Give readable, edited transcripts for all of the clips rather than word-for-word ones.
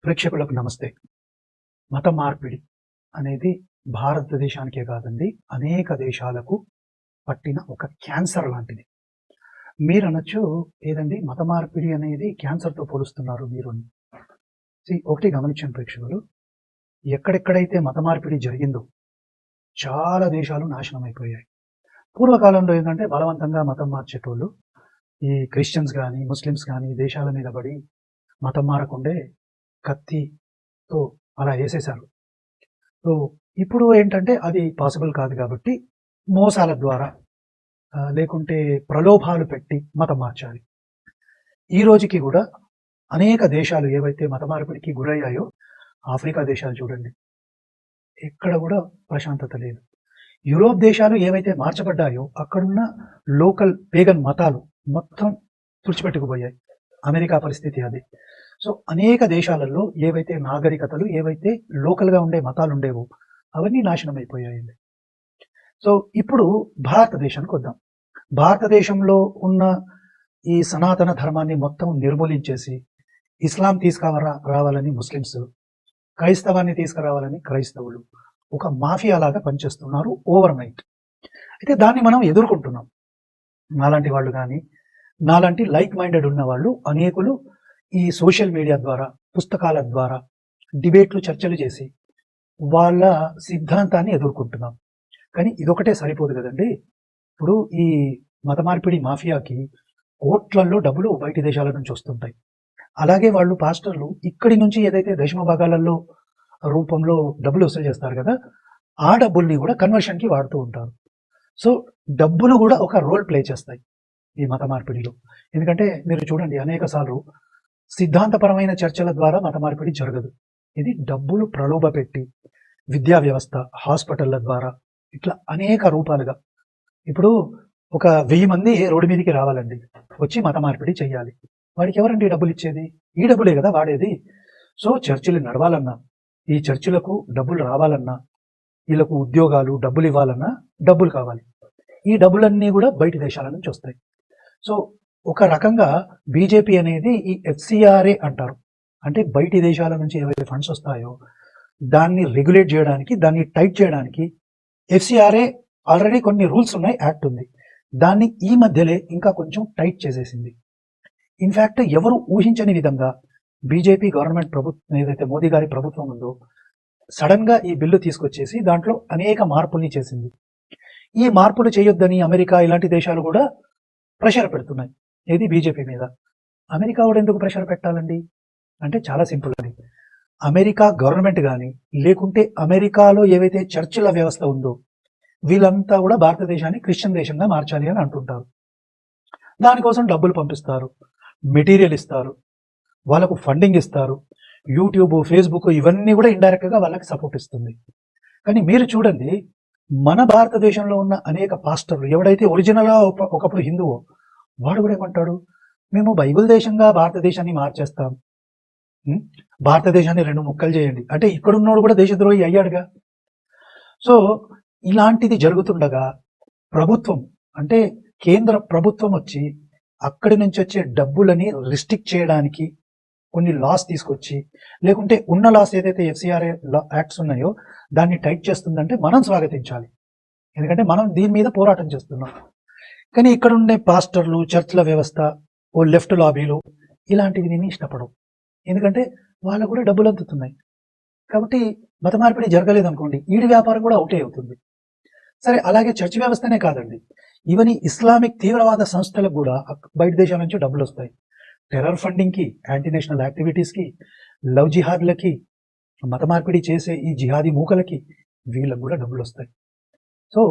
ప్రేక్షకులకు నమస్తే. మత మార్పిడి అనేది భారతదేశానికే కాదండి, అనేక దేశాలకు పట్టిన ఒక క్యాన్సర్ లాంటిది. మీరనొచ్చు, ఏదండి మత మార్పిడి అనేది క్యాన్సర్‌తో పోలుస్తున్నారు మీరు అని. ఒకటి గమనించండి ప్రేక్షకులు, ఎక్కడెక్కడైతే మత మార్పిడి జరిగిందో చాలా దేశాలు నాశనం అయిపోయాయి. పూర్వకాలంలో ఏంటంటే బలవంతంగా మతం మార్చేటోళ్ళు ఈ క్రిస్టియన్స్ గానీ, ముస్లిమ్స్ గానీ దేశాల మీద పడి మతం మారకుండే కత్తితో అలా ఏసేశారు. సో, ఇప్పుడు ఏంటంటే అది పాసిబుల్ కాదు కాబట్టి మోసాల ద్వారా లేకుంటే ప్రలోభాలు పెట్టి మతం మార్చాలి. ఈ రోజుకి కూడా అనేక దేశాలు ఏవైతే మత మార్పిడికి గురయ్యాయో, ఆఫ్రికా దేశాలు చూడండి, ఎక్కడ కూడా ప్రశాంతత లేదు. యూరోప్ దేశాలు ఏవైతే మార్చబడ్డాయో అక్కడున్న లోకల్ పేగన్ మతాలు మొత్తం తుడిచిపెట్టుకుపోయాయి. అమెరికా పరిస్థితి అదే. సో అనేక దేశాలలో ఏవైతే నాగరికతలు, ఏవైతే లోకల్గా ఉండే మతాలు ఉండేవో అవన్నీ నాశనం అయిపోయాయండి. సో ఇప్పుడు భారతదేశానికి వద్దాం. భారతదేశంలో ఉన్న ఈ సనాతన ధర్మాన్ని మొత్తం నిర్మూలించేసి ఇస్లాం రావాలని ముస్లిమ్స్, క్రైస్తవాన్ని తీసుకురావాలని క్రైస్తవులు ఒక మాఫియా లాగా పనిచేస్తున్నారు ఓవర్ నైట్. అయితే దాన్ని మనం ఎదుర్కొంటున్నాం. నాలాంటి వాళ్ళు కానీ, నాలాంటి లైక్ మైండెడ్ ఉన్న వాళ్ళు అనేకులు ఈ సోషల్ మీడియా ద్వారా, పుస్తకాల ద్వారా డిబేట్లు, చర్చలు చేసి వాళ్ళ సిద్ధాంతాన్ని ఎదుర్కొంటున్నాం. కానీ ఇదొకటే సరిపోదు కదండి. ఇప్పుడు ఈ మత మార్పిడి మాఫియాకి కోట్లల్లో డబ్బులు బయటి దేశాల నుంచి వస్తుంటాయి. అలాగే వాళ్ళు పాస్టర్లు ఇక్కడి నుంచి ఏదైతే దశమ భాగాలలో రూపంలో డబ్బులు వసూలు చేస్తారు కదా, ఆ డబ్బుల్ని కూడా కన్వర్షన్కి వాడుతూ ఉంటారు. సో డబ్బులు కూడా ఒక రోల్ ప్లే చేస్తాయి ఈ మత మార్పిడిలో. ఎందుకంటే మీరు చూడండి, అనేక సార్లు సిద్ధాంతపరమైన చర్చల ద్వారా మత మార్పిడి జరగదు. ఇది డబ్బులు ప్రలోభ పెట్టి విద్యా వ్యవస్థ, హాస్పిటళ్ల ద్వారా ఇట్లా అనేక రూపాలుగా. ఇప్పుడు ఒక 1000 మంది రోడ్డు మీదకి రావాలండి, వచ్చి మత మార్పిడి చేయాలి. వాడికి ఎవరండి డబ్బులు ఇచ్చేది? ఈ డబ్బులే కదా వాడేది. సో చర్చిలు నడవాలన్నా, ఈ చర్చిలకు డబ్బులు రావాలన్నా, వీళ్ళకు ఉద్యోగాలు, డబ్బులు ఇవ్వాలన్నా డబ్బులు కావాలి. ఈ డబ్బులన్నీ కూడా బయటి దేశాల నుంచి వస్తాయి. సో ఒక రకంగా బీజేపీ అనేది ఈ FCRA అంటారు. అంటే బయటి దేశాల నుంచి ఏవైతే ఫండ్స్ వస్తాయో దాన్ని రెగ్యులేట్ చేయడానికి, దాన్ని టైట్ చేయడానికి FCRA ఆల్రెడీ కొన్ని రూల్స్ ఉన్నాయి, యాక్ట్ ఉంది. దాన్ని ఈ మధ్యలే ఇంకా కొంచెం టైట్ చేసేసింది. ఇన్ఫ్యాక్ట్ ఎవరు ఊహించని విధంగా బీజేపీ గవర్నమెంట్ ప్రభుత్వం, ఏదైతే మోదీ గారి ప్రభుత్వం ఉందో, సడన్ గా ఈ బిల్లు తీసుకొచ్చేసి దాంట్లో అనేక మార్పుల్ని చేసింది. ఈ మార్పులు చేయొద్దని అమెరికా ఇలాంటి దేశాలు కూడా ప్రెషర్ పెడుతున్నాయి. ఏది? బీజేపీ మీద. అమెరికా కూడా ఎందుకు ప్రెషర్ పెట్టాలండి అంటే చాలా సింపుల్ అది. అమెరికా గవర్నమెంట్ కానీ, లేకుంటే అమెరికాలో ఏవైతే చర్చిల వ్యవస్థ ఉందో, వీళ్ళంతా కూడా భారతదేశాన్ని క్రిస్టియన్ దేశంగా మార్చాలి అని అంటుంటారు. దానికోసం డబ్బులు పంపిస్తారు, మెటీరియల్ ఇస్తారు, వాళ్ళకు ఫండింగ్ ఇస్తారు. యూట్యూబ్, ఫేస్బుక్ ఇవన్నీ కూడా ఇండైరెక్ట్గా వాళ్ళకి సపోర్ట్ ఇస్తుంది. కానీ మీరు చూడండి, మన భారతదేశంలో ఉన్న అనేక పాస్టర్లు, ఎవడైతే ఒరిజినల్గా ఒకప్పుడు హిందువో వాడు కూడా ఏమంటాడు, మేము బైబిల్ దేశంగా భారతదేశాన్ని మార్చేస్తాం, భారతదేశాన్ని 2 ముక్కలు చేయండి అంటే ఇక్కడున్నోడు కూడా దేశద్రోహి అయ్యాడుగా. సో ఇలాంటిది జరుగుతుండగా ప్రభుత్వం, అంటే కేంద్ర ప్రభుత్వం వచ్చి అక్కడి నుంచి వచ్చే డబ్బులని రిస్ట్రిక్ట్ చేయడానికి కొన్ని లాస్ తీసుకొచ్చి, లేకుంటే ఉన్న లాస్ ఏదైతే FCRA యాక్ట్స్ ఉన్నాయో దాన్ని టైట్ చేస్తుందంటే మనం స్వాగతించాలి. ఎందుకంటే మనం దీని మీద పోరాటం చేస్తున్నాం. కానీ ఇక్కడ ఉండే పాస్టర్లు, చర్చ్ల వ్యవస్థ, ఓ లెఫ్ట్ లాబీలు ఇలాంటివి నేను ఇష్టపడవు. ఎందుకంటే వాళ్ళకు కూడా డబ్బులు అందుతున్నాయి. కాబట్టి మత మార్పిడి జరగలేదు అనుకోండి, ఈడి వ్యాపారం కూడా అవుటే అవుతుంది. సరే, అలాగే చర్చ్ వ్యవస్థనే కాదండి, ఈవెన్ ఇస్లామిక్ తీవ్రవాద సంస్థలకు కూడా బయట దేశాల నుంచి డబ్బులు వస్తాయి. టెర్రర్ ఫండింగ్కి, యాంటీ నేషనల్ యాక్టివిటీస్కి, లవ్ జిహాద్లకి, మత మార్పిడి చేసే ఈ జిహాదీ మూకలకి, వీళ్ళకు కూడా డబ్బులు వస్తాయి. సో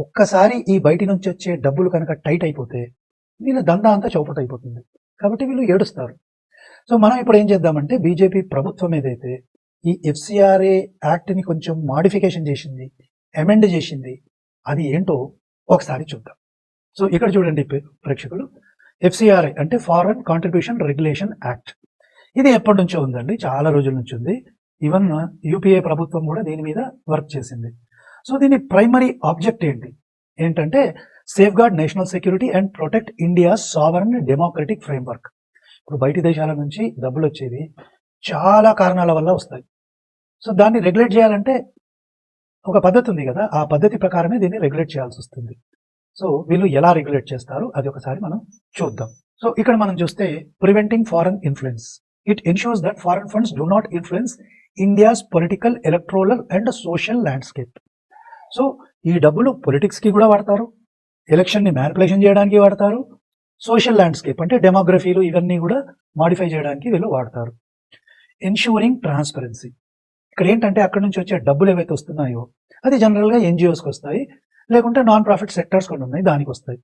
ఒక్కసారి ఈ బయటి నుంచి వచ్చే డబ్బులు కనుక టైట్ అయిపోతే వీళ్ళ దందా అంతా చౌపట్ అయిపోతుంది. కాబట్టి వీళ్ళు ఏడుస్తారు. సో మనం ఇప్పుడు ఏం చేద్దామంటే, బీజేపీ ప్రభుత్వం ఏదైతే ఈ FCRA యాక్ట్ని కొంచెం మాడిఫికేషన్ చేసింది, అమెండ్ చేసింది, అది ఏంటో ఒకసారి చూద్దాం. సో ఇక్కడ చూడండి ప్రేక్షకులు, FCRA అంటే ఫారెన్ కాంట్రిబ్యూషన్ రెగ్యులేషన్ యాక్ట్. ఇది ఎప్పటి నుంచో ఉందండి, చాలా రోజుల నుంచి ఉంది. ఈవెన్ UPA ప్రభుత్వం కూడా దీని మీద వర్క్ చేసింది. సో దీని ప్రైమరీ ఆబ్జెక్ట్ ఏంటంటే safeguard national security and protect India sovereign democratic framework. ఇప్పుడు బయటి దేశాల నుంచి డబ్బులు వచ్చేది చాలా కారణాల వల్ల వస్తాయి. సో దాన్ని రెగ్యులేట్ చేయాలంటే ఒక పద్ధతి ఉంది కదా, ఆ పద్ధతి ప్రకారమే దీన్ని రెగ్యులేట్ చేయాల్సి వస్తుంది. సో వీళ్ళు ఎలా రెగ్యులేట్ చేస్తారు అది ఒకసారి మనం చూద్దాం. సో ఇక్కడ మనం చూస్తే preventing foreign influence. It ensures that foreign funds do not influence India's political, electoral and social landscape. So ఈ డబ్బులు పొలిటిక్స్ కి కూడా వాడతారు, ఎలక్షన్ ని మ్యానిపులేషన్ చేయడానికి వాడతారు, సోషల్ ల్యాండ్స్కేప్ అంటే డెమోగ్రఫీలు ఇవన్నీ కూడా మాడిఫై చేయడానికి వీళ్ళు వాడతారు. Ensuring transparency. ఇక్కడ ఏంటంటే అక్కడ నుంచి వచ్చే డబ్బులు ఏవైతే వస్తున్నాయో అది జనరల్గా ఎన్జిఓస్కి వస్తాయి, లేకుంటే నాన్ ప్రాఫిట్ సెక్టర్స్ కొన్ని ఉన్నాయి దానికి వస్తాయి.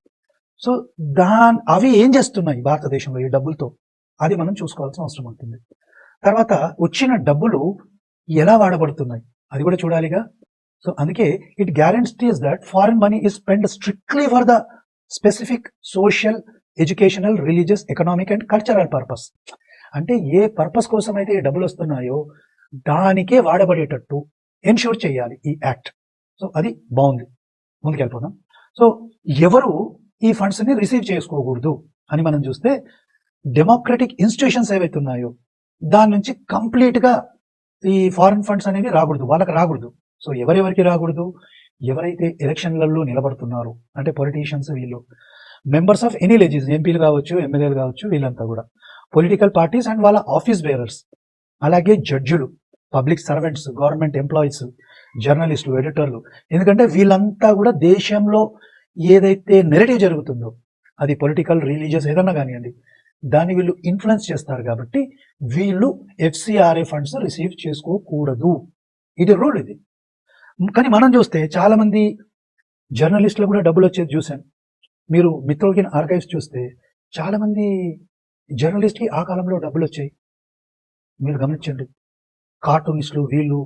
సో అవి ఏం చేస్తున్నాయి భారతదేశంలో ఈ డబ్బులతో అది మనం చూసుకోవాల్సిన అవసరం ఉంటుంది. తర్వాత వచ్చిన డబ్బులు ఎలా వాడబడుతున్నాయి అది కూడా చూడాలిగా. సో అందుకే it guarantees that foreign money is spend strictly for the specific social, educational, religious, economic and cultural purpose. అంటే ఏ పర్పస్ కోసం అయితే ఈ డబ్బులు వస్తున్నాయో దానికే వాడబడేటట్టు ఎన్ష్యూర్ చేయాలి ఈ యాక్ట్. సో అది బాగుంది, ముందుకెళ్ళిపోదాం. సో ఎవరు ఈ ఫండ్స్ ని రిసీవ్ చేసుకోకూడదు అని మనం చూస్తే డెమోక్రటిక్ ఇన్స్టిట్యూషన్స్ ఏవైతే ఉన్నాయో దాని నుంచి కంప్లీట్ గా ఈ ఫారిన్ ఫండ్స్ అనేవి రాకూడదు, వాళ్ళకి రాకూడదు. సో ఎవరెవరికి రాకూడదు, ఎవరైతే ఎలక్షన్లలో నిలబడుతున్నారు అంటే పొలిటీషియన్స్, వీళ్ళు మెంబర్స్ ఆఫ్ ఎనీ లెజిస్, ఎంపీలు కావచ్చు, ఎమ్మెల్యేలు కావచ్చు, వీళ్ళంతా కూడా పొలిటికల్ పార్టీస్ అండ్ వాళ్ళ ఆఫీస్ బేరర్స్, అలాగే జడ్జిలు, పబ్లిక్ సర్వెంట్స్, గవర్నమెంట్ ఎంప్లాయీస్, జర్నలిస్టులు, ఎడిటర్లు. ఎందుకంటే వీళ్ళంతా కూడా దేశంలో ఏదైతే నెరేటివ్ జరుగుతుందో అది పొలిటికల్, రిలీజియస్ ఏదన్నా కానివ్వండి దాన్ని వీళ్ళు ఇన్ఫ్లుయెన్స్ చేస్తారు కాబట్టి వీళ్ళు FCRA ఫండ్స్ రిసీవ్ చేసుకోకూడదు. ఇది రూల్ ఇది. కానీ మనం చూస్తే చాలా మంది జర్నలిస్టులు కూడా డబ్బులు వచ్చేది చూశాను. మీరు మిత్రులకి ఆర్కైవ్స్ చూస్తే చాలా మంది జర్నలిస్ట్కి ఆ కాలంలో డబ్బులు వచ్చాయి, మీరు గమనించండి. కార్టూనిస్టులు, వీళ్ళు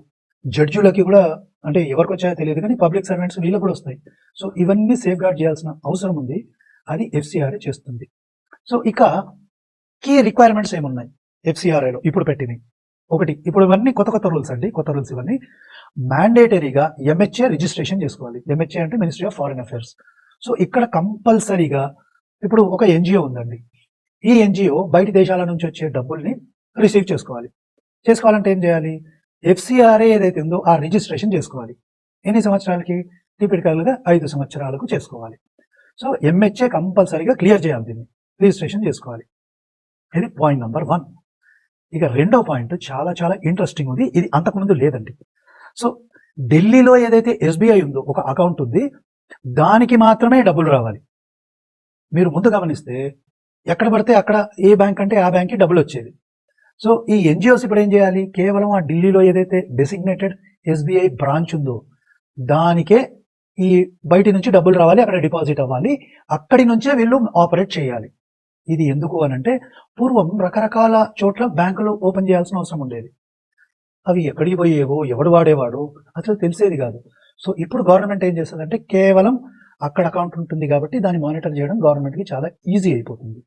జడ్జిలకి కూడా అంటే ఎవరికి వచ్చాయో తెలియదు కానీ పబ్లిక్ సర్వెంట్స్ వీళ్ళకి కూడా వస్తాయి. సో ఇవన్నీ సేఫ్ గార్డ్ చేయాల్సిన అవసరం ఉంది, అది FCRA చేస్తుంది. సో ఇక కీ రిక్వైర్మెంట్స్ ఏమున్నాయి FCRAలో ఇప్పుడు పెట్టినవి? ఒకటి, ఇప్పుడు ఇవన్నీ కొత్త రూల్స్ అండి, కొత్త రూల్స్ ఇవన్నీ. మ్యాండేటరీగా MHA రిజిస్ట్రేషన్ చేసుకోవాలి. MHA అంటే ministry of foreign affairs. So ఇక్కడ కంపల్సరీగా ఇప్పుడు ఒక NGO ఉందండి, ఈ NGO బయట దేశాల నుంచి వచ్చే డబ్బుల్ని రిసీవ్ చేసుకోవాలి. చేసుకోవాలంటే ఏం చేయాలి? FCRA ఏదైతే ఉందో ఆ రిజిస్ట్రేషన్ చేసుకోవాలి. ఎన్ని సంవత్సరాలకి? టిపికల్గా 5 సంవత్సరాలకు చేసుకోవాలి. సో MHA కంపల్సరీగా క్లియర్ చేయాలి, దీన్ని రిజిస్ట్రేషన్ చేసుకోవాలి. ఇది పాయింట్ నెంబర్ 1. ఇక రెండో పాయింట్ చాలా చాలా ఇంట్రెస్టింగ్ ఉంది, ఇది అంతకుముందు లేదండి. సో ఢిల్లీలో ఏదైతే SBI ఉందో ఒక అకౌంట్ ఉంది, దానికి మాత్రమే డబ్బులు రావాలి. మీరు ముందు గమనిస్తే ఎక్కడ పడితే అక్కడ ఏ బ్యాంక్ అంటే ఆ బ్యాంక్కి డబ్బులు వచ్చేది. సో ఈ NGOs ఇప్పుడు ఏం చేయాలి? కేవలం ఆ ఢిల్లీలో ఏదైతే డెసిగ్నేటెడ్ SBI బ్రాంచ్ ఉందో దానికే ఈ బయటి నుంచి డబ్బులు రావాలి, అక్కడ డిపాజిట్ అవ్వాలి, అక్కడి నుంచే వీళ్ళు ఆపరేట్ చేయాలి. ఇది ఎందుకు అనంటే పూర్వం రకరకాల చోట్ల బ్యాంకులు ఓపెన్ చేయాల్సిన అవసరం ఉండేది. అవి ఎక్కడికి పోయేవో, ఎవడు వాడేవాడు అసలు తెలిసేది కాదు. సో ఇప్పుడు గవర్నమెంట్ ఏం చేస్తుందంటే కేవలం అక్కడ అకౌంట్ ఉంటుంది కాబట్టి దాన్ని మానిటర్ చేయడం గవర్నమెంట్కి చాలా ఈజీ అయిపోతుంది.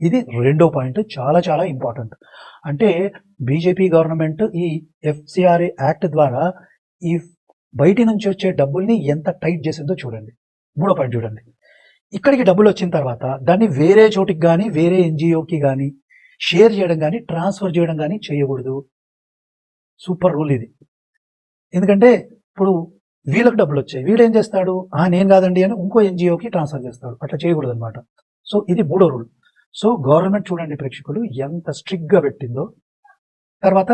ఇది రెండో పాయింట్, చాలా చాలా ఇంపార్టెంట్. అంటే బీజేపీ గవర్నమెంట్ ఈ FCRA యాక్ట్ ద్వారా ఈ బయటి నుంచి వచ్చే డబ్బుల్ని ఎంత టైట్ చేసిందో చూడండి. మూడో పాయింట్ చూడండి, ఇక్కడికి డబ్బులు వచ్చిన తర్వాత దాన్ని వేరే చోటికి కానీ వేరే NGOకి కానీ షేర్ చేయడం కానీ ట్రాన్స్ఫర్ చేయడం కానీ చేయకూడదు. సూపర్ రూల్ ఇది. ఎందుకంటే ఇప్పుడు వీళ్ళకి డబ్బులు వచ్చాయి, వీడు ఏం చేస్తాడు? నేను కాదండి అని ఇంకో NGOకి ట్రాన్స్ఫర్ చేస్తాడు, అట్లా చేయకూడదు అనమాట. సో ఇది మూడో రూల్. సో గవర్నమెంట్ చూడండి ప్రేక్షకులు ఎంత స్ట్రిక్ట్ గా పెట్టిందో. తర్వాత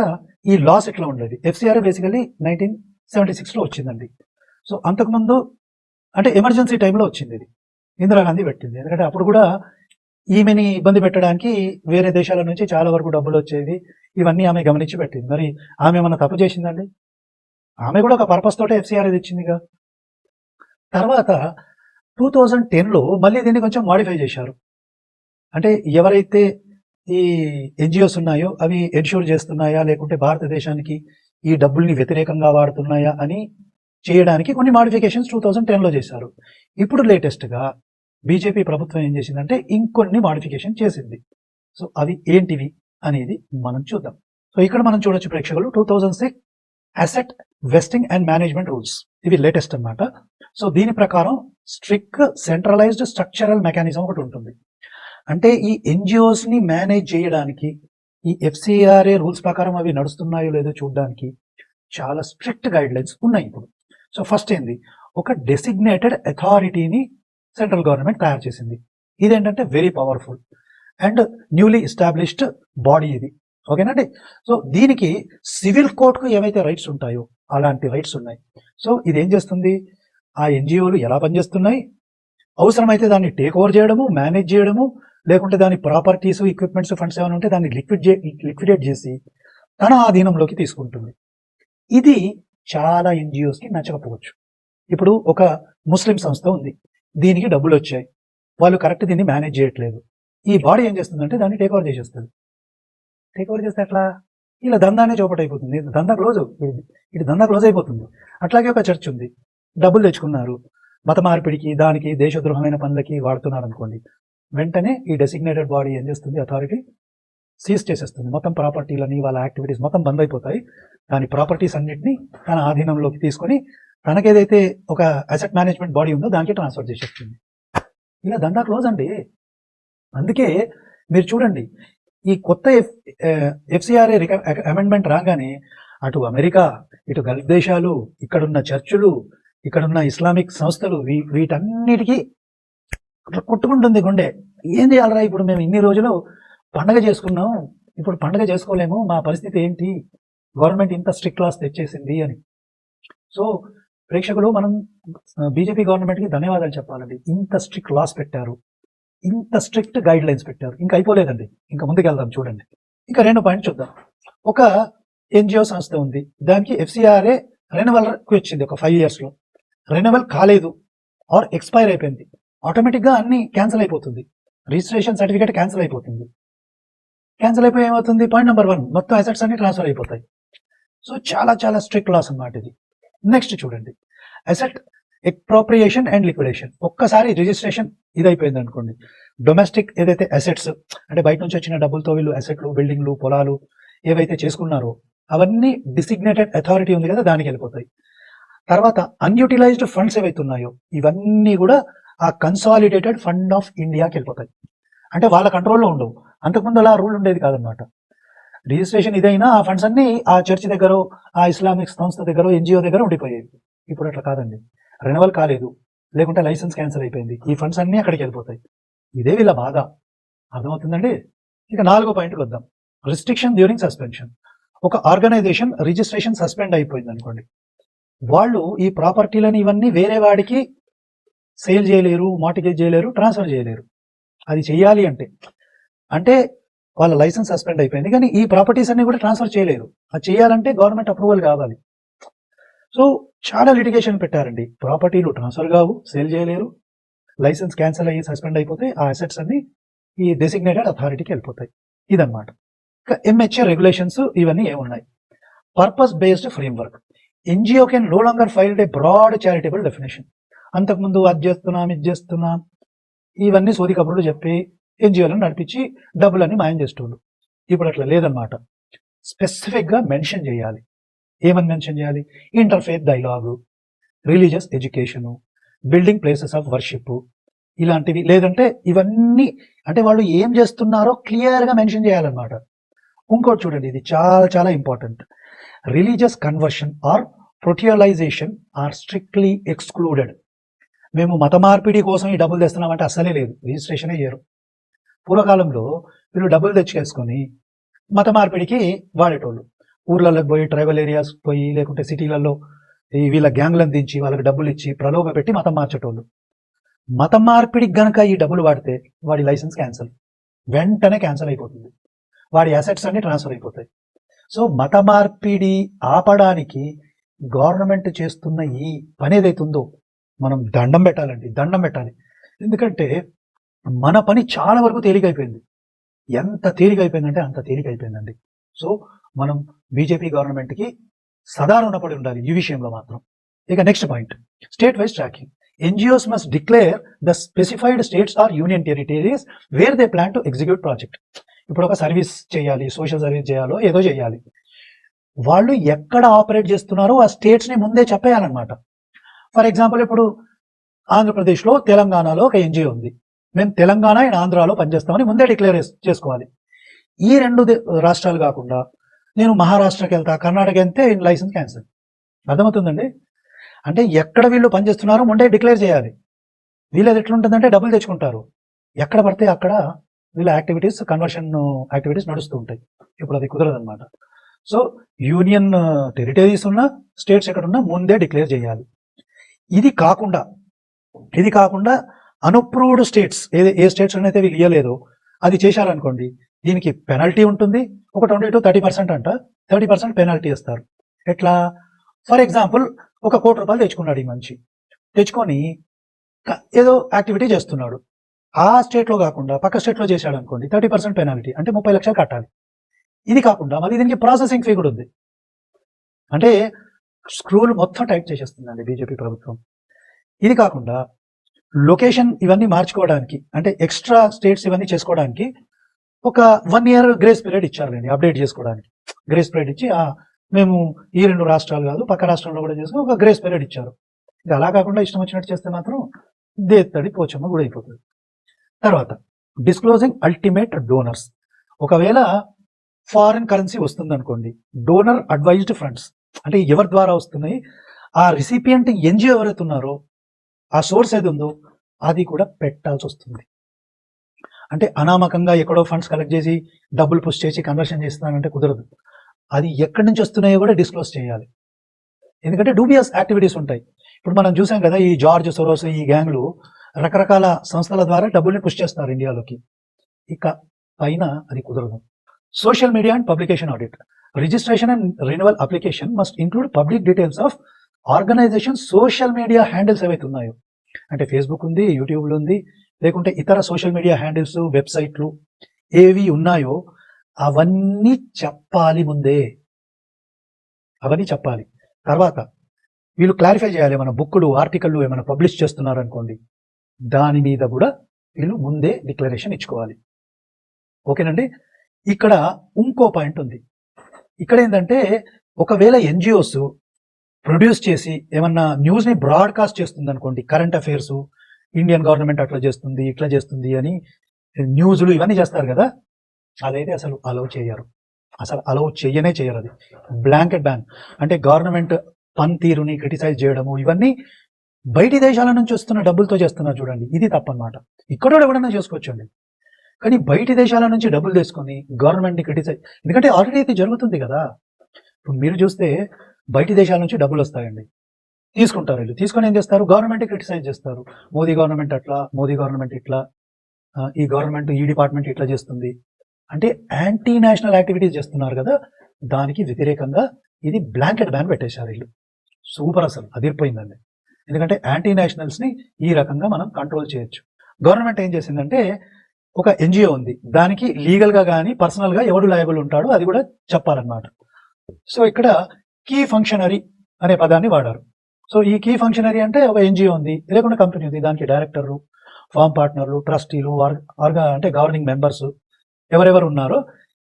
ఈ లాస్ ఎట్లా ఉండేది? FCRA బేసికలీ 1976లో వచ్చిందండి. సో అంతకుముందు అంటే ఎమర్జెన్సీ టైంలో వచ్చింది ఇది, ఇందిరాగాంధీ పెట్టింది. ఎందుకంటే అప్పుడు కూడా ఈమెని ఇబ్బంది పెట్టడానికి వేరే దేశాల నుంచి చాలా వరకు డబ్బులు వచ్చేవి, ఇవన్నీ ఆమె గమనించి పెట్టింది. మరి ఆమె ఏమన్నా తప్పు చేసిందండి? ఆమె కూడా ఒక పర్పస్ తోటే FCRA తెచ్చిందిగా. తర్వాత 2010లో మళ్ళీ దీన్ని కొంచెం మాడిఫై చేశారు. అంటే ఎవరైతే ఈ NGOs ఉన్నాయో అవి ఎన్ష్యూర్ చేస్తున్నాయా లేకుంటే భారతదేశానికి ఈ డబ్బుల్ని వ్యతిరేకంగా వాడుతున్నాయా అని చేయడానికి కొన్ని మాడిఫికేషన్స్ 2010లో చేశారు. ఇప్పుడు లేటెస్ట్గా బీజేపీ ప్రభుత్వం ఏం చేసిందంటే ఇంకొన్ని మాడిఫికేషన్ చేసింది. సో అవి ఏంటివి అనేది మనం చూద్దాం. సో ఇక్కడ మనం చూడొచ్చు ప్రేక్షకులు 2006 అసెట్ వెస్టింగ్ అండ్ మేనేజ్మెంట్ రూల్స్, ఇవి లేటెస్ట్ అన్నమాట. సో దీని ప్రకారం స్ట్రిక్ట్ సెంట్రలైజ్డ్ స్ట్రక్చరల్ మెకానిజం ఒకటి ఉంటుంది. అంటే ఈ NGOs ని మేనేజ్ చేయడానికి ఈ FCRA రూల్స్ ప్రకారం అవి నడుస్తున్నాయో లేదో చూడడానికి చాలా స్ట్రిక్ట్ గైడ్ లైన్స్ ఉన్నాయి ఇప్పుడు. సో ఫస్ట్ ఏంది, ఒక డెసిగ్నేటెడ్ అథారిటీని సెంట్రల్ గవర్నమెంట్ తయారు చేసింది. ఇదేంటంటే very powerful and newly established body ఇది, ఓకేనండి. సో దీనికి సివిల్ కోర్టుకు ఏవైతే రైట్స్ ఉంటాయో అలాంటి రైట్స్ ఉన్నాయి. సో ఇది ఏం చేస్తుంది, ఆ ఎన్జిఓలు ఎలా పనిచేస్తున్నాయి, అవసరమైతే దాన్ని టేక్ ఓవర్ చేయడము, మేనేజ్ చేయడము, లేకుంటే దాని ప్రాపర్టీస్, ఎక్విప్మెంట్స్, ఫండ్స్ ఏమైనా ఉంటే దాన్ని లిక్విడేట్ చేసి తన ఆధీనంలోకి తీసుకుంటుంది. ఇది చాలా ఎన్జిఓస్కి నచ్చకపోవచ్చు. ఇప్పుడు ఒక ముస్లిం సంస్థ ఉంది, దీనికి డబ్బులు వచ్చాయి, వాళ్ళు కరెక్ట్ దీన్ని మేనేజ్ చేయట్లేదు. ఈ బాడీ ఏం చేస్తుందంటే దాన్ని టేక్ ఓవర్ చేసేస్తుంది. టేక్ ఓవర్ చేస్తే ఎట్లా, ఇలా దందానే చౌపట్ అయిపోతుంది, దందా క్లోజ్, ఇది దందా క్లోజ్ అయిపోతుంది. అట్లాగే ఒక చర్చ్ ఉంది, డబ్బులు తెచ్చుకున్నారు, మత మార్పిడికి, దానికి దేశద్రోహమైన పనులకి వాడుతున్నారు అనుకోండి, వెంటనే ఈ డెసిగ్నేటెడ్ బాడీ ఏం చేస్తుంది, అథారిటీ సీజ్ చేసేస్తుంది. మొత్తం ప్రాపర్టీలని, వాళ్ళ యాక్టివిటీస్ మొత్తం బంద్ అయిపోతాయి. దాని ప్రాపర్టీస్ అన్నింటినీ తన ఆధీనంలోకి తీసుకొని తనకేదైతే ఒక అసెట్ మేనేజ్మెంట్ బాడీ ఉందో దానికి ట్రాన్స్ఫర్ చేసేస్తుంది. ఇలా దందా క్లోజ్ అండి. అందుకే మీరు చూడండి, ఈ కొత్త FCRA అమెండ్మెంట్ రాగానే అటు అమెరికా, ఇటు గల్ఫ్ దేశాలు, ఇక్కడున్న చర్చులు, ఇక్కడున్న ఇస్లామిక్ సంస్థలు, వీటన్నిటికీ కొట్టుకుంటుంది గుండె. ఏం చేయాలరా, ఇప్పుడు మేము ఇన్ని రోజులు పండగ చేసుకున్నాం, ఇప్పుడు పండగ చేసుకోలేము, మా పరిస్థితి ఏంటి, గవర్నమెంట్ ఇంత స్ట్రిక్ట్ లాస్ తెచ్చేసింది అని. సో ప్రేక్షకులు, మనం బీజేపీ గవర్నమెంట్కి ధన్యవాదాలు చెప్పాలండి. ఇంత స్ట్రిక్ట్ లాస్ పెట్టారు, ఇంత స్ట్రిక్ట్ గైడ్ లైన్స్ పెట్టారు. ఇంకా అయిపోలేదండి, ఇంకా ముందుకెళ్దాం చూడండి. ఇంకా 2 పాయింట్ చూద్దాం. ఒక ఎన్జిఓ సంస్థ ఉంది, దానికి FCRA రెన్యువల్కి వచ్చింది ఒక 5 years. రెన్యువల్ కాలేదు ఆర్ ఎక్స్పైర్ అయిపోయింది, ఆటోమేటిక్గా అన్ని క్యాన్సిల్ అయిపోతుంది, రిజిస్ట్రేషన్ సర్టిఫికేట్ క్యాన్సిల్ అయిపోతుంది. క్యాన్సిల్ అయిపోయి ఏమవుతుంది, పాయింట్ నెంబర్ 1, మొత్తం అసెట్స్ అన్ని ట్రాన్స్ఫర్ అయిపోతాయి. సో చాలా చాలా స్ట్రిక్ట్ లాస్ అన్నమాట ఇది. నెక్స్ట్ చూడండి, అసెట్ ఎక్స్ప్రోప్రియేషన్ అండ్ లిక్విడేషన్. ఒక్కసారి రిజిస్ట్రేషన్ ఇది అయిపోయింది అనుకోండి, డొమెస్టిక్ ఏదైతే అసెట్స్ అంటే బయట నుంచి వచ్చిన డబ్బులతో వీళ్ళు అసెట్లు, బిల్డింగ్లు, పొలాలు ఏవైతే చేసుకున్నారో అవన్నీ డిసిగ్నేటెడ్ అథారిటీ ఉంది కదా, దానికి వెళ్ళిపోతాయి. తర్వాత అన్యూటిలైజ్డ్ ఫండ్స్ ఏవైతే ఉన్నాయో ఇవన్నీ కూడా ఆ కన్సాలిడేటెడ్ ఫండ్ ఆఫ్ ఇండియాకి వెళ్ళిపోతాయి. అంటే వాళ్ళ కంట్రోల్లో ఉండవు. అంతకుముందు అలా రూల్ ఉండేది కాదనమాట. రిజిస్ట్రేషన్ ఇదైనా ఆ ఫండ్స్ అన్ని ఆ చర్చ్ దగ్గర, ఆ ఇస్లామిక్ సంస్థ దగ్గర, ఎన్జిఓ దగ్గర ఉండిపోయేవి. ఇప్పుడు అట్లా కాదండి, రెన్యువల్ కాలేదు, లేకుంటే లైసెన్స్ క్యాన్సిల్ అయిపోయింది, ఈ ఫండ్స్ అన్ని అక్కడికి వెళ్ళిపోతాయి. ఇదే వీళ్ళ బాధ, అర్థమవుతుందండి. ఇక 4వ పాయింట్కి వద్దాం, రిస్ట్రిక్షన్ డ్యూరింగ్ సస్పెన్షన్. ఒక ఆర్గనైజేషన్ రిజిస్ట్రేషన్ సస్పెండ్ అయిపోయింది అనుకోండి, వాళ్ళు ఈ ప్రాపర్టీలని ఇవన్నీ వేరే వాడికి సేల్ చేయలేరు, మార్టిగేజ్ చేయలేరు, ట్రాన్స్ఫర్ చేయలేరు. అది చేయాలి అంటే వాళ్ళ లైసెన్స్ సస్పెండ్ అయిపోయింది, కానీ ఈ ప్రాపర్టీస్ అన్ని కూడా ట్రాన్స్ఫర్ చేయలేరు. అది చేయాలంటే గవర్నమెంట్ అప్రూవల్ కావాలి. సో చాలా లిటిగేషన్ పెట్టారండి, ప్రాపర్టీలు ట్రాన్స్ఫర్ కావు, సేల్ చేయలేరు, లైసెన్స్ క్యాన్సిల్ అయ్యి సస్పెండ్ అయిపోతే ఆ అసెట్స్ అన్ని ఈ డెసిగ్నేటెడ్ అథారిటీకి వెళ్ళిపోతాయి. ఇదన్నమాట. ఇంకా MHA రెగ్యులేషన్స్ ఇవన్నీ ఏమున్నాయి, purpose based framework. NGO can no longer filed a broad charitable definition. అంతకుముందు అది చేస్తున్నాం, ఇది చేస్తున్నాం, ఇవన్నీ సోది కబుర్లు చెప్పి ఎన్జిఓలను నడిపించి డబ్బులన్నీ మాయం చేసేవాళ్ళు. ఇప్పుడు అట్లా లేదన్నమాట. స్పెసిఫిక్గా మెన్షన్ చేయాలి. ఏమని మెన్షన్ చేయాలి, interfaith dialogue, religious education, building places of worship, ఇలాంటివి. లేదంటే ఇవన్నీ అంటే వాళ్ళు ఏం చేస్తున్నారో క్లియర్గా మెన్షన్ చేయాలన్నమాట. ఇంకోటి చూడండి, ఇది చాలా చాలా important, religious conversion are proselytisation are strictly excluded. మేము మత మార్పిడి కోసం ఈ డబ్బులు తెస్తున్నామంటే అసలే లేదు, రిజిస్ట్రేషనే చేయరు. పూర్వకాలంలో వీళ్ళు డబ్బులు తెచ్చేసుకొని మత మార్పిడికి వాడేటోళ్ళు. ఊర్లలోకి పోయి, ట్రైబల్ ఏరియాస్ పోయి, లేకుంటే సిటీలలో ఈ వీళ్ళ గ్యాంగ్లను దించి వాళ్ళకి డబ్బులు ఇచ్చి ప్రలోభ పెట్టి మతం మార్చేటోళ్ళు. మతం మార్పిడికి గనక ఈ డబ్బులు వాడితే వాడి లైసెన్స్ క్యాన్సిల్, వెంటనే క్యాన్సిల్ అయిపోతుంది, వాడి అసెట్స్ అన్ని ట్రాన్స్ఫర్ అయిపోతాయి. సో మత మార్పిడి ఆపడానికి గవర్నమెంట్ చేస్తున్న ఈ పని ఏదైతుందో మనం దండం పెట్టాలండి, దండం పెట్టాలి. ఎందుకంటే మన పని చాలా వరకు తేలికైపోయింది. ఎంత తేలికైపోయిందంటే అంత తేలికైపోయిందండి. సో మనం బీజేపీ గవర్నమెంట్కి సదా రుణపడి ఉండాలి ఈ విషయంలో మాత్రం. ఇక next point, state wise tracking. NGOs must declare the specified states or union territories where they plan to execute project. ఇప్పుడు ఒక సర్వీస్ చేయాలి, సోషల్ సర్వీస్ చేయాలో ఏదో చేయాలి, వాళ్ళు ఎక్కడ ఆపరేట్ చేస్తున్నారో ఆ స్టేట్స్ని ముందే చెప్పేయాలన్నమాట. ఫర్ ఎగ్జాంపుల్, ఇప్పుడు ఆంధ్రప్రదేశ్లో, తెలంగాణలో ఒక ఎన్జిఓ ఉంది, మేము తెలంగాణ అండ్ ఆంధ్రాలో పనిచేస్తామని ముందే డిక్లేర్ చేసుకోవాలి. ఈ 2 రాష్ట్రాలు కాకుండా నేను మహారాష్ట్రకి వెళ్తా, కర్ణాటక వెళ్తే లైసెన్స్ క్యాన్సిల్. అర్థమవుతుందండి? అంటే ఎక్కడ వీళ్ళు పనిచేస్తున్నారో ముందే డిక్లేర్ చేయాలి. వీళ్ళది ఎట్లుంటుందంటే డబ్బులు తెచ్చుకుంటారు, ఎక్కడ పడితే అక్కడ వీళ్ళ యాక్టివిటీస్, కన్వర్షన్ యాక్టివిటీస్ నడుస్తూ ఉంటాయి. ఇప్పుడు అది కుదరదన్నమాట. సో యూనియన్ టెరిటరీస్ ఉన్న స్టేట్స్ ఎక్కడున్నా ముందే డిక్లేర్ చేయాలి. ఇది కాకుండా అన్అప్రూవ్డ్ స్టేట్స్ ఏ స్టేట్స్ అయితే వీళ్ళు ఇవ్వలేదో అది చేశారనుకోండి, దీనికి పెనల్టీ ఉంటుంది. ఒక 20-30% అంట, 30% పెనాల్టీ ఇస్తారు. ఎట్లా? ఫర్ ఎగ్జాంపుల్, ఒక ₹1,00,00,000 తెచ్చుకున్నాడు ఈ మనిషి. తెచ్చుకొని ఏదో యాక్టివిటీ చేస్తున్నాడు, ఆ స్టేట్లో కాకుండా పక్క స్టేట్లో చేశాడు అనుకోండి, 30% పెనాల్టీ, అంటే 30 లక్షలు కట్టాలి. ఇది కాకుండా మళ్ళీ దీనికి ప్రాసెసింగ్ ఫీ కూడా ఉంది. అంటే స్క్రూలు మొత్తం టైట్ చేసేస్తుందండి బీజేపీ ప్రభుత్వం. ఇది కాకుండా లొకేషన్ ఇవన్నీ మార్చుకోవడానికి, అంటే ఎక్స్ట్రా స్టేట్స్ ఇవన్నీ చేసుకోవడానికి ఒక 1 year గ్రేస్ పీరియడ్ ఇచ్చారండి, అప్డేట్ చేసుకోవడానికి. గ్రేస్ పీరియడ్ ఇచ్చి మేము ఈ 2 రాష్ట్రాలు కాదు పక్క రాష్ట్రంలో కూడా చేసుకుని ఒక గ్రేస్ పీరియడ్ ఇచ్చారు. ఇది అలా కాకుండా ఇష్టం వచ్చినట్టు చేస్తే మాత్రం దేత్తడి పోచమ్మ కూడా అయిపోతుంది. తర్వాత డిస్క్లోజింగ్ అల్టిమేట్ డోనర్స్. ఒకవేళ ఫారిన్ కరెన్సీ వస్తుంది అనుకోండి, డోనర్ అడ్వైజ్డ్ ఫండ్స్ అంటే ఎవరి ద్వారా వస్తున్నాయి, ఆ రిసిపియంట్ ఎన్జిఓ ఎవరైతే ఉన్నారో ఆ సోర్స్ ఏది ఉందో అది కూడా పెట్టాల్సి వస్తుంది. అంటే అనామకంగా ఎక్కడో ఫండ్స్ కలెక్ట్ చేసి డబ్బులు పుష్ చేసి కన్వర్షన్ చేస్తున్నానంటే కుదరదు. అది ఎక్కడి నుంచి వస్తున్నాయో కూడా డిస్క్లోజ్ చేయాలి. ఎందుకంటే డూబియస్ యాక్టివిటీస్ ఉంటాయి. ఇప్పుడు మనం చూసాం కదా, ఈ జార్జ్ సోరోస్ ఈ గ్యాంగ్లు రకరకాల సంస్థల ద్వారా డబ్బుల్ని పుష్ చేస్తారు ఇండియాలోకి. ఇక పైన అది కుదరదు. Social media and publication audit. Registration and renewal application must include public details of organization social media handles ఏవైతే ఉన్నాయో, అంటే ఫేస్బుక్ ఉంది, యూట్యూబ్లో ఉంది, లేకుంటే ఇతర సోషల్ మీడియా హ్యాండిల్స్, వెబ్సైట్లు ఏవి ఉన్నాయో అవన్నీ చెప్పాలి ముందే. అవన్నీ చెప్పాలి. తర్వాత వీళ్ళు క్లారిఫై చేయాలి, ఏమైనా బుక్కులు, ఆర్టికల్లు ఏమైనా పబ్లిష్ చేస్తున్నారు అనుకోండి, దాని మీద కూడా వీళ్ళు ముందే డిక్లరేషన్ ఇచ్చుకోవాలి. ఓకేనండి. ఇక్కడ ఇంకో పాయింట్ ఉంది. ఇక్కడ ఏంటంటే, ఒకవేళ ఎన్జిఓస్ ప్రొడ్యూస్ చేసి ఏమన్నా న్యూస్ని బ్రాడ్కాస్ట్ చేస్తుంది అనుకోండి, కరెంట్ అఫైర్స్, ఇండియన్ గవర్నమెంట్ అట్లా చేస్తుంది ఇట్లా చేస్తుంది అని న్యూస్లు ఇవన్నీ చేస్తారు కదా, అదైతే అసలు అలౌ చేయరు. అసలు అలౌ చేయరు. అది బ్లాంకెట్ బ్యాన్. అంటే గవర్నమెంట్ పనితీరుని క్రిటిసైజ్ చేయడము, ఇవన్నీ బయటి దేశాల నుంచి వస్తున్న డబ్బులతో చేస్తున్నారు చూడండి, ఇది తప్పనమాట. ఇక్కడ ఎవడన్నా చేసుకోవచ్చండి, కానీ బయటి దేశాల నుంచి డబ్బులు తీసుకొని గవర్నమెంట్ని క్రిటిసైజ్, ఎందుకంటే ఆల్రెడీ అయితే జరుగుతుంది కదా. ఇప్పుడు మీరు చూస్తే బయటి దేశాల నుంచి డబ్బులు వస్తాయండి, తీసుకుంటారు. వీళ్ళు తీసుకొని ఏం చేస్తారు, గవర్నమెంట్ క్రిటిసైజ్ చేస్తారు. మోదీ గవర్నమెంట్ అట్లా, మోదీ గవర్నమెంట్ ఇట్లా, ఈ గవర్నమెంట్ ఈ డిపార్ట్మెంట్ ఇట్లా చేస్తుంది అంటే యాంటీ నేషనల్ యాక్టివిటీస్ చేస్తున్నారు కదా, దానికి వ్యతిరేకంగా ఇది బ్లాంకెట్ బ్యాన్ పెట్టేశారు వీళ్ళు. సూపర్, అసలు అదిరిపోయిందండి. ఎందుకంటే యాంటీ నేషనల్స్ని ఈ రకంగా మనం కంట్రోల్ చేయొచ్చు. గవర్నమెంట్ ఏం చేసిందంటే, ఒక ఎన్జిఓ ఉంది, దానికి లీగల్గా కానీ పర్సనల్గా ఎవడు లయబుల్ ఉంటాడో అది కూడా చెప్పాలన్నమాట. సో ఇక్కడ కీ ఫంక్షనరీ అనే పదాన్ని వాడారు. సో ఈ కీ ఫంక్షనరీ అంటే ఒక ఎన్జిఓ ఉంది, లేకుండా కంపెనీ ఉంది, దానికి డైరెక్టర్లు, ఫార్మ్ పార్ట్నర్లు, ట్రస్టీలు, అంటే గవర్నింగ్ మెంబర్స్ ఎవరెవరు ఉన్నారో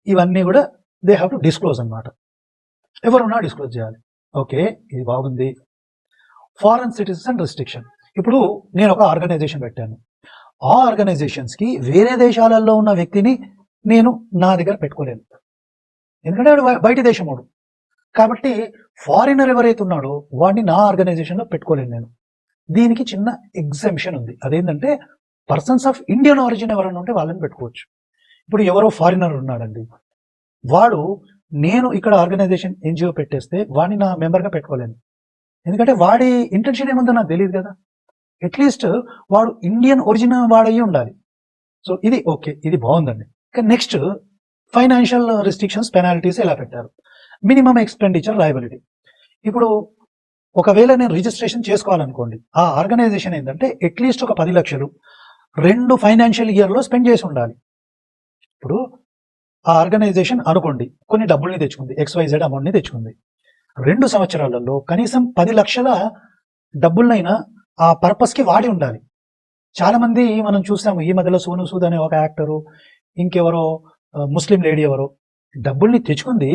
ఇవన్నీ కూడా దే హ్యావ్ టు డిస్క్లోజ్ అనమాట. ఎవరున్నా డిస్క్లోజ్ చేయాలి. ఓకే, ఇది బాగుంది. Foreign citizen restriction. ఇప్పుడు నేను ఒక ఆర్గనైజేషన్ పెట్టాను, ఆ ఆర్గనైజేషన్స్కి వేరే దేశాలలో ఉన్న వ్యక్తిని నేను నా దగ్గర పెట్టుకోలేను, ఎందుకంటే వాడు బయట దేశముడు. కాబట్టి ఫారినర్ ఎవరైతే ఉన్నాడో వాడిని నా ఆర్గనైజేషన్లో పెట్టుకోలేను నేను. దీనికి చిన్న ఎగ్జంప్షన్ ఉంది, అదేంటంటే పర్సన్స్ ఆఫ్ ఇండియన్ ఆరిజిన్ ఎవరైనా ఉంటే వాళ్ళని పెట్టుకోవచ్చు. ఇప్పుడు ఎవరో ఫారినర్ ఉన్నాడండి, వాడు నేను ఇక్కడ ఆర్గనైజేషన్ ఎన్జిఓ పెట్టేస్తే వాడిని నా మెంబర్గా పెట్టుకోలేను, ఎందుకంటే వాడి ఇంటెన్షన్ ఏముందో నాకు తెలియదు కదా. అట్లీస్ట్ వాడు ఇండియన్ ఒరిజిన్ వాడయ్యి ఉండాలి. సో ఇది ఓకే, ఇది బాగుందండి. ఇక నెక్స్ట్ ఫైనాన్షియల్ రిస్ట్రిక్షన్స్, పెనాల్టీస్ ఎలా పెట్టారు. Minimum expenditure liability. ఇప్పుడు ఒకవేళ నేను రిజిస్ట్రేషన్ చేసుకోవాలనుకోండి, ఆ ఆర్గనైజేషన్ ఏంటంటే అట్లీస్ట్ ఒక 10 లక్షలు 2 ఫైనాన్షియల్ ఇయర్లో స్పెండ్ చేసి ఉండాలి. ఇప్పుడు ఆ ఆర్గనైజేషన్ అనుకోండి కొన్ని డబ్బుల్ని తెచ్చుకుంది, XYZ అమౌంట్ని తెచ్చుకుంది, 2 సంవత్సరాలలో కనీసం 10 లక్షల డబ్బులనైనా ఆ పర్పస్కి వాడి ఉండాలి. చాలా మంది మనం చూసాము ఈ మధ్యలో, సోను సూద్ అనే ఒక యాక్టరు, ఇంకెవరో ముస్లిం లేడీ ఎవరో డబ్బుల్ని తెచ్చుకుంది,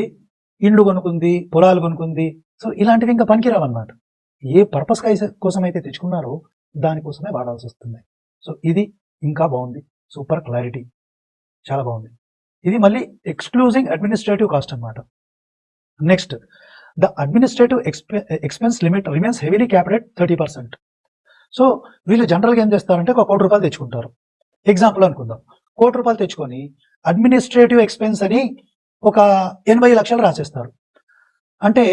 ఇండ్లు కొనుక్కుంది, పొలాలు కొనుక్కుంది. సో ఇలాంటివి ఇంకా పనికిరావన్నమాట. ఏ పర్పస్ కోసం అయితే తెచ్చుకున్నారో దానికోసమే వాడాల్సి వస్తుంది. సో ఇది ఇంకా బాగుంది, సూపర్ క్లారిటీ, చాలా బాగుంది. ఇది మళ్ళీ ఎక్స్క్లూజింగ్ అడ్మినిస్ట్రేటివ్ కాస్ట్ అన్నమాట. Next, the administrative expense limit remains heavily capped at 30%. So వీళ్ళు జనరల్గా ఏం చేస్తారంటే ఒక ₹1,00,00,000 తెచ్చుకుంటారు. ఎగ్జాంపుల్ అనుకుందాం, ₹1,00,00,000 తెచ్చుకొని అడ్మినిస్ట్రేటివ్ ఎక్స్పెన్స్ అని ఒక 80 లక్షలు రాసేస్తారు. అంటే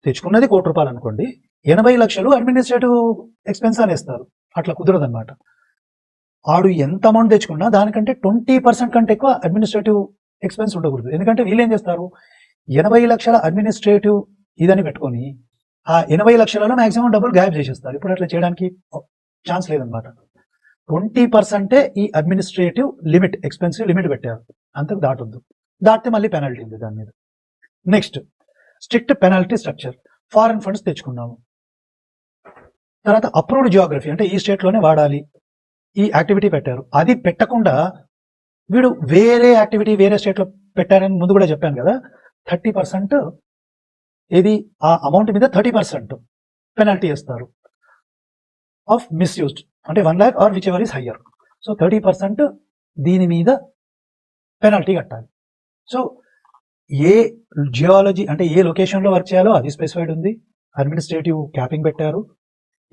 తెచ్చుకున్నది ₹1,00,00,000 అనుకోండి, 80 లక్షలు అడ్మినిస్ట్రేటివ్ ఎక్స్పెన్స్ అనేస్తారు. అట్లా కుదరదన్నమాట. ఆడు ఎంత అమౌంట్ తెచ్చుకున్నా దానికంటే 20% కంటే ఎక్కువ అడ్మినిస్ట్రేటివ్ ఎక్స్పెన్స్ ఉండకూడదు. ఎందుకంటే వీళ్ళు ఏం చేస్తారు, 80 లక్షల అడ్మినిస్ట్రేటివ్ ఇదని పెట్టుకొని ఆ 80 లక్షలలో మాక్సిమం డబ్బులు గాయబ్ చేసేస్తారు. ఇప్పుడు అట్లా చేయడానికి ఛాన్స్ లేదనమాట. 20% ఈ అడ్మినిస్ట్రేటివ్ లిమిట్, ఎక్స్పెన్సివ్ లిమిట్ పెట్టారు. అంతకు దాటొద్దు. దాటితే మళ్ళీ పెనాల్టీ ఉంది దాని మీద. Next, strict penalty structure. Foreign funds తెచ్చుకున్నాము, తర్వాత అప్రూవ్డ్ జియోగ్రఫీ అంటే ఈ స్టేట్లోనే వాడాలి ఈ యాక్టివిటీ పెట్టారు. అది పెట్టకుండా వీడు వేరే యాక్టివిటీ వేరే స్టేట్లో పెట్టారని ముందు కూడా చెప్పాను కదా, 30% ఇది ఆ అమౌంట్ మీద 30% పెనాల్టీ వేస్తారు ఆఫ్ మిస్యూజ్డ్, అంటే 1 lakh or whichever is higher. So 30% దీని మీద పెనాల్టీ కట్టాలి. సో ఏ జియాలజీ అంటే ఏ లొకేషన్లో వర్క్ చేయాలో అది స్పెసిఫైడ్ ఉంది. అడ్మినిస్ట్రేటివ్ క్యాపింగ్ పెట్టారు,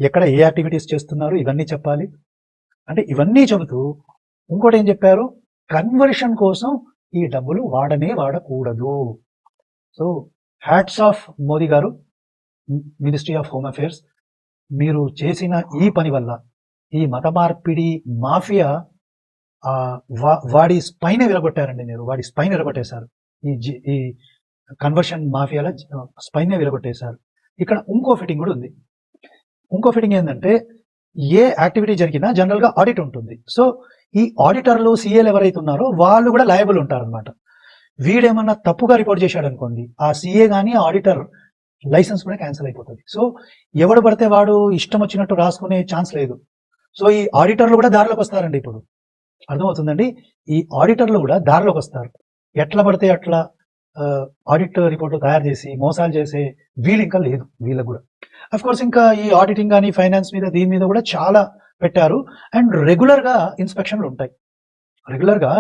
ఎక్కడ ఏ యాక్టివిటీస్ చేస్తున్నారు ఇవన్నీ చెప్పాలి. అంటే ఇవన్నీ చెబుతూ ఇంకోటి ఏం చెప్పారు, కన్వర్షన్ కోసం ఈ డబ్బులు వాడకూడదు. సో హ్యాట్స్ ఆఫ్ మోదీ గారు, మినిస్ట్రీ ఆఫ్ హోమ్ అఫేర్స్, మీరు చేసిన ఈ పని వల్ల ఈ మత మార్పిడి మాఫియా వాడి స్పైన్ విరగొట్టారండి. మీరు వాడి స్పైన్ విరగొట్టేశారు. ఈ కన్వర్షన్ మాఫియాల స్పైన్ విరగొట్టేశారు. ఇక్కడ ఇంకో ఫిట్టింగ్ కూడా ఉంది. ఇంకో ఫిట్టింగ్ ఏంటంటే, ఏ యాక్టివిటీ జరిగినా జనరల్గా ఆడిట్ ఉంటుంది. సో ఈ ఆడిటర్లు సిఏలు ఎవరైతే ఉన్నారో వాళ్ళు కూడా లయబుల్ ఉంటారనమాట. వీడేమన్నా తప్పుగా రిపోర్ట్ చేశాడు అనుకోండి, ఆ సిఏ కానీ ఆడిటర్ లైసెన్స్ కూడా క్యాన్సిల్ అయిపోతుంది. సో ఎవడు పడితే వాడు ఇష్టం వచ్చినట్టు రాసుకునే ఛాన్స్ లేదు. సో ఈ ఆడిటర్లు కూడా దారిలోకి వస్తారండి. ఇప్పుడు అర్థమవుతుందండి, ఈ ఆడిటర్లు కూడా దారిలోకి వస్తారు. ఎట్లా పడితే అట్లా ఆడిట్ రిపోర్ట్లు తయారు చేసి మోసాలు చేసే వీళ్ళు ఇంకా లేదు వీళ్ళకు కూడా. అఫ్ కోర్స్ ఇంకా ఈ ఆడిటింగ్ కానీ ఫైనాన్స్ మీద దీని మీద కూడా చాలా పెట్టారు. అండ్ రెగ్యులర్గా ఇన్స్పెక్షన్లు ఉంటాయి. రెగ్యులర్గా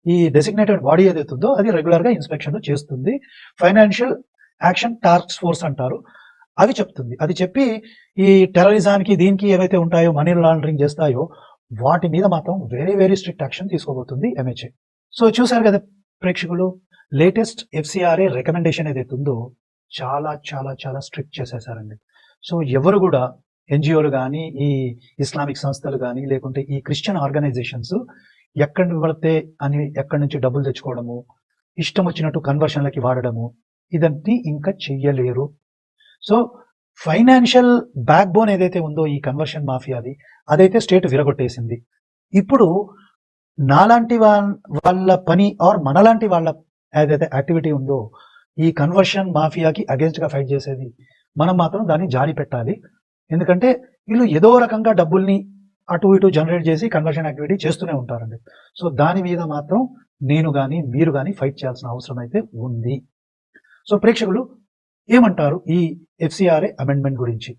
ఈ డెసిగ్నేటెడ్ బాడీ ఏదైతుందో అది రెగ్యులర్గా ఇన్స్పెక్షన్లు చేస్తుంది. ఫైనాన్షియల్ యాక్షన్ టాస్క్ ఫోర్స్ అంటారు, అవి చెప్తుంది. అది చెప్పి ఈ టెర్రరిజానికి దీనికి ఏవైతే ఉంటాయో, మనీ లాండరింగ్ చేస్తాయో వాటి మీద మాత్రం వెరీ వెరీ స్ట్రిక్ట్ యాక్షన్ తీసుకోబోతుంది MHA. సో చూసారు కదా ప్రేక్షకులు, లేటెస్ట్ FCRA రికమెండేషన్ ఏదైతే ఉందో చాలా చాలా చాలా స్ట్రిక్ట్ చేసేసారండి. సో ఎవరు కూడా NGOలు కానీ, ఈ ఇస్లామిక్ సంస్థలు కానీ, లేకుంటే ఈ క్రిస్టియన్ ఆర్గనైజేషన్స్ ఎక్కడి పడితే అని ఎక్కడి నుంచి డబ్బులు తెచ్చుకోవడము, ఇష్టం వచ్చినట్టు కన్వర్షన్లకి వాడడము, ఇదంతా ఇంకా చెయ్యలేరు. సో ఫైనాన్షియల్ బ్యాక్ బోన్ ఏదైతే ఉందో ఈ కన్వర్షన్ మాఫియాది, అదైతే స్టేట్ విరగొట్టేసింది. ఇప్పుడు నాలాంటి వాళ్ళ పని ఆర్ మనలాంటి వాళ్ళ ఏదైతే యాక్టివిటీ ఉందో ఈ కన్వర్షన్ మాఫియాకి అగేన్స్ట్గా ఫైట్ చేసేది, మనం మాత్రం దాన్ని జారీ పెట్టాలి. ఎందుకంటే వీళ్ళు ఏదో రకంగా డబ్బుల్ని అటు ఇటు జనరేట్ చేసి కన్వర్షన్ యాక్టివిటీ చేస్తూనే ఉంటారండి. సో దాని మీద మాత్రం నేను కానీ మీరు కానీ ఫైట్ చేయాల్సిన అవసరం అయితే ఉంది. సో ప్రేక్షకులు ఏమంటారు ఈ FCRA అమెండ్మెంట్ గురించి?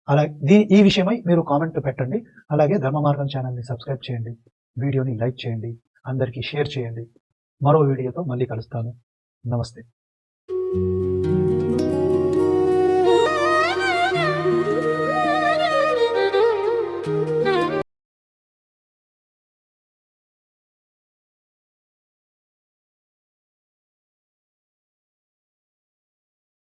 అలాగే ఈ విషయమై మీరు కామెంట్ పెట్టండి. అలాగే ధర్మ మార్గం ఛానల్ని సబ్స్క్రైబ్ చేయండి, వీడియోని లైక్ చేయండి, అందరికీ షేర్ చేయండి. మరో వీడియోతో మళ్ళీ కలుస్తాను. నమస్తే.